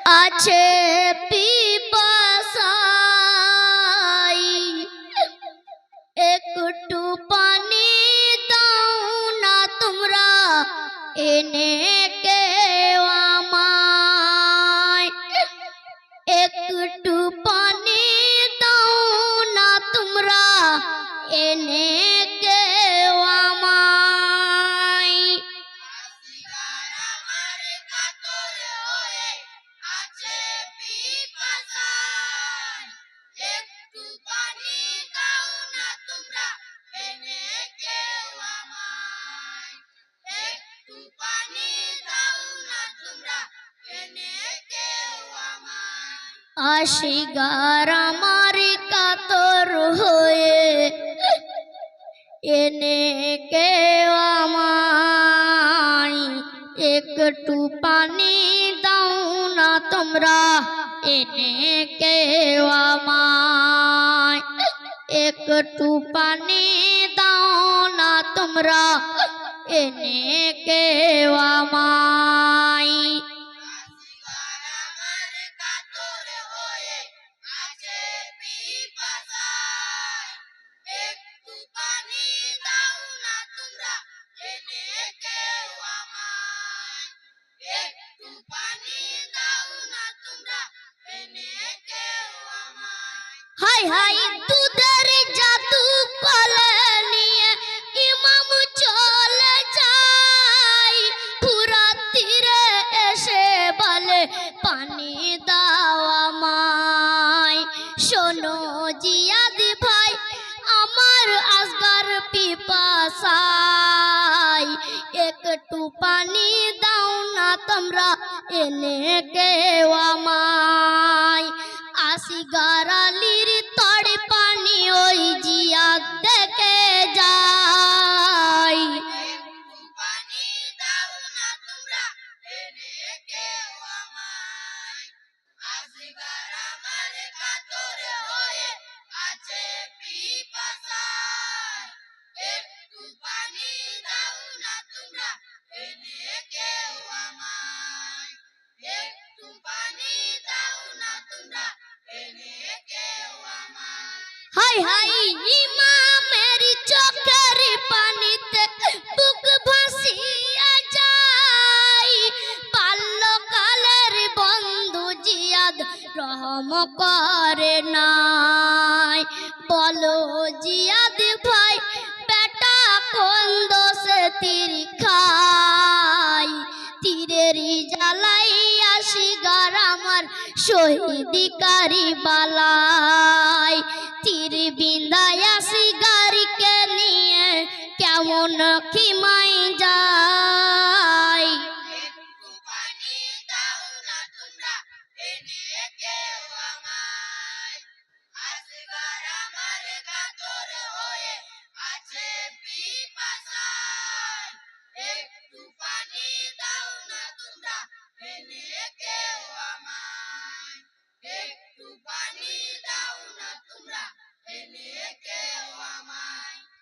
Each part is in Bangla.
আছে পিপাসাই একটু পানি দাও না তোমরা এনে কেউ আমায় একটু পানি দাও না তোমরা এনে কেউ আমায় আশিগার আমার কাতর হয়ে এনে কেউ আমায় একটু পানি দাও না তোমরা এনে কেউ আমায় একটু পানি দাও না তোমরা এনে কেউ আমায় হাই হাই দুধের জাদু কলে নিয়ে ইমাম চলে যায় পুরা তীরে এসে বলে পানি দাও আমায় শোনো জিয়াদ ভাই আমার আসগার পিপাসাই একটু পানি দাও না তোমরা এনে কেউ আমায় আসিগার আলীর তড়ে পানি ওই জিয়াদ দেখে যাই হাই হাই ইমামের চোখের পানিতে বুক ভাসিয়া যায় বাল্যকালের বন্ধু জিয়াদ রহম করে নাই বলো জিয়াদ ভাই বেটা কোন দোষে তীর খাই তীরেরই জ্বালাই আসিগার আমার শহীদিকারী বালাই তীর বিন্দায় আসিগারকে নিয়ে কেমন খিমাই যায়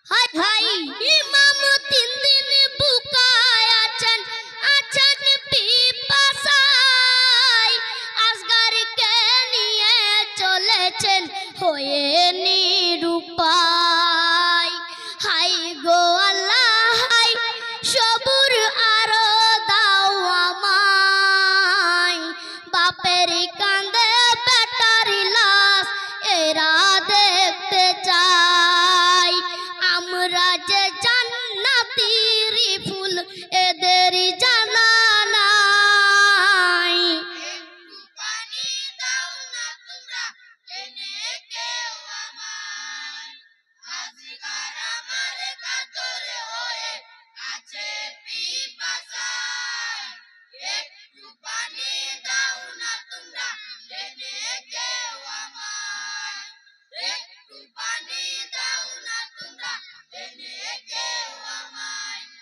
হাই হাই ইমাম 3 দিন বুকায় আছেন আছেন পিপাসায় আসগারকে নিয়ে চলেছেন হয়ে নিরুপায় হাই গো আল্লাহ হাই সবুর আরো দাও আমায় বাপের কান্দে বেটার লাশ এরা দেখতে চাই আমরা যে জান্নাতীর ফুল এদের জানা নাই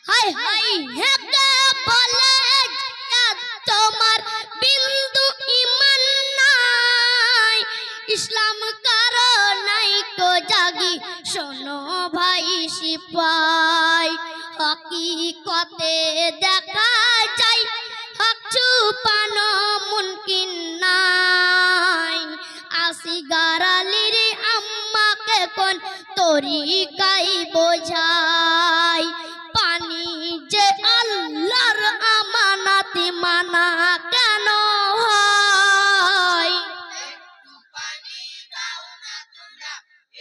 হাই হাই হেকে বলে তোমার বিন্দু ঈমান নাই ইসলাম কারো নাই কো জাগি শোনো ভাই সিপাই হকিকতে দেখা যায় হক ছুপানো মুমকিন আসিগার আলীর আম্মাকে কোন তরিকাই বোঝাই পানি যে আল্লাহর আমানাতি মানা কেন হয় একটু পানি দাও না তোমরা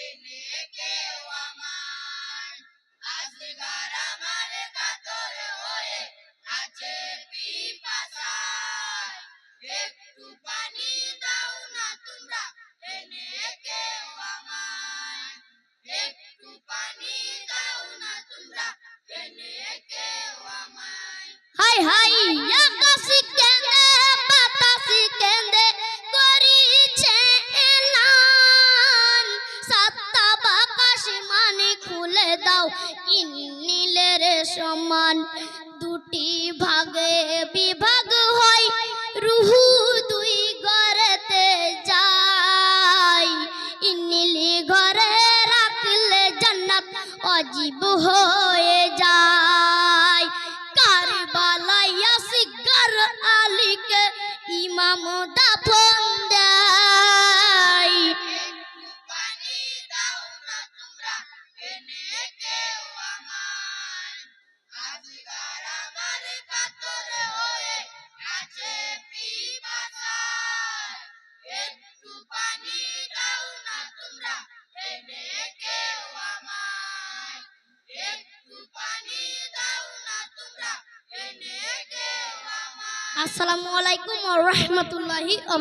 এনে কেউ আমায় আসগার আমার কাতর হয়ে আছে পিপাসায় একটু পানি দাও না তোমরা এনে কেউ আমায় একটু পানি দাও না তোমরা এনে কেউ আমায় হাই হাই আকাশি কেঁদে বাতাসি কেঁদে করিছে এলান সাতটা বাকাশ মানে খুলে দাও ইন্নিলের সমান দুটি ভাগে বিভাগ হয় রুহু দুই ঘরেতে যায় ইন্নিলি ঘরে রাখলে জান্নাত অজীব হয়ে যায় কারবালায় আসিগার আলীকে ইমাম দাফন দেয় একটু পানি দাও না তোমরা এনে কেউ আমায় আসগার আমার কাতর হয়ে আছে পিপাসায় একটু পানি দাও না তোমরা এনে কেউ আমায় একটু পানি দাও না তোমরা এনে কেউ আমায় আসসালামু আলাইকুম ওয়া রাহমাতুল্লাহি ওয়া